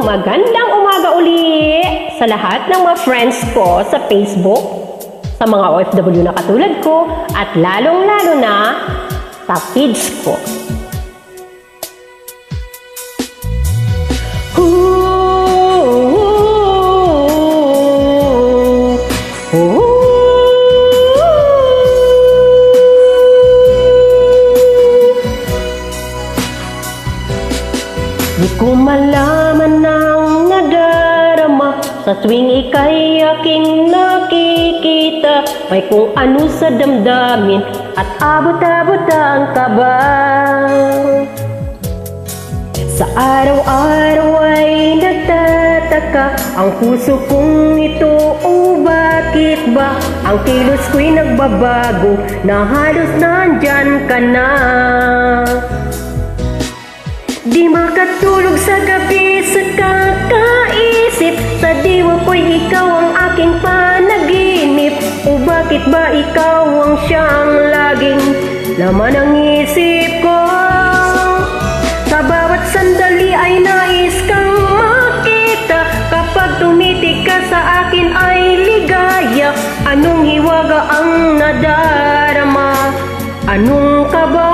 Magandang umaga uli sa lahat ng mga friends ko sa Facebook, sa mga OFW na katulad ko, at lalong-lalo na sa kids ko. Di ko malaman ang nadarama sa tuwing ika'y aking nakikita. May kung ano sa damdamin at abot-abot ang kaba. Sa araw-araw ay nagtataka ang puso kong ito. Oh, bakit ba ang kilos ko'y nagbabago na halos nandyan ka na? Di makatulog sa gabi sa kakaisip, sa diwa ko'y ikaw ang aking panaginip. O bakit ba ikaw ang siyang laging laman ng isip ko? Sa bawat sandali ay nais kang makita. Kapag tumitig ka sa akin ay ligaya. Anong hiwaga ang nadarama? Anong kaba?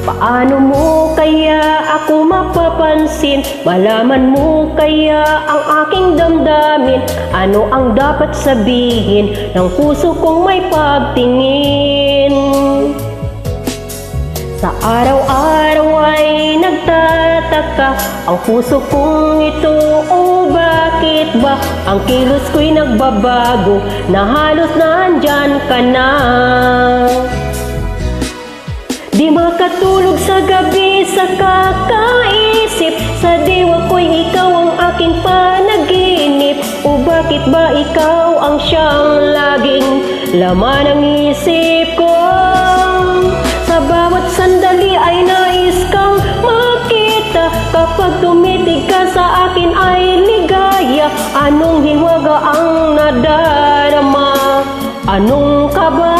Paano mo kaya ako mapapansin? Malaman mo kaya ang aking damdamin? Ano ang dapat sabihin ng puso kong may pagtingin? Sa araw-araw ay nagtataka ang puso kong ito. Oh, bakit ba ang kilos ko'y nagbabago na halos nandyan ka na? Di makatulog sa gabi sa kakaisip, sa diwa ko'y ikaw ang aking panaginip. O bakit ba ikaw ang siyang laging laman ng isip ko? Sa bawat sandali ay nais kang makita. Kapag tumitig ka sa akin ay ligaya. Anong hiwaga ang nadarama? Anong kaba?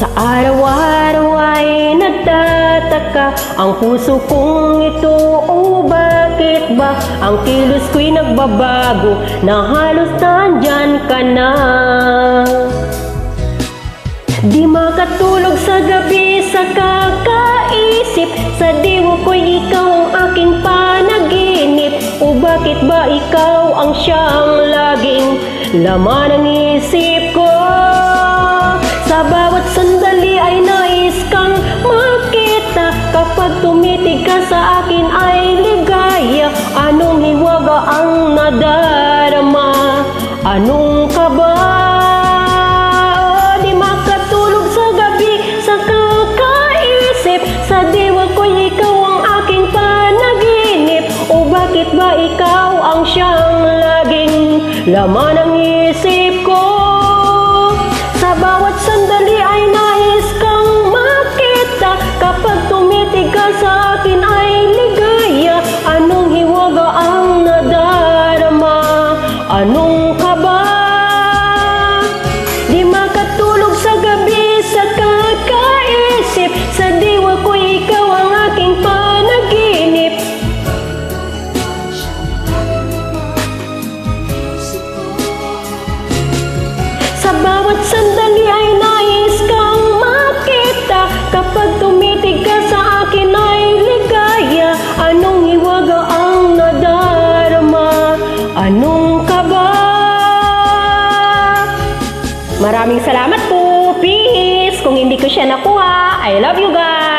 Sa araw-araw ay nagtataka ang puso kong ito. Oh, bakit ba ang kilos ko'y nagbabago na halos nandyan ka na? Di makatulog sa gabi sa kakaisip, sa diwa ko'y ikaw ang aking panaginip. O bakit ba ikaw ang siyang laging laman ng isip ko? Sa bawat sandali ay nais kang makita. Kapag tumitig ka sa akin ay ligaya. Anong hiwaga ang nadarama? Anong kaba? Oh, di makatulog sa gabi sa kakaisip, sa diwa ko'y ikaw ang aking panaginip. O bakit ba ikaw ang siyang laging laman ng isip ko? Sa bawat sandali ay nais kang makita. Kapag tumitig ka sa akin ay ligaya. Anong hiwaga ang nadarama? Anong kaba? Di makatulog sa gabi sa kakaisip, sa diwa ko'y ikaw ang aking panaginip. Sa bawat sandali ay nais kang makita. Kapag tumitig ka sa akin ay ligaya. Anong hiwaga ang nadarama? Anong kaba? Maraming salamat po. Peace. Kung hindi ko siya nakuha, I love you guys.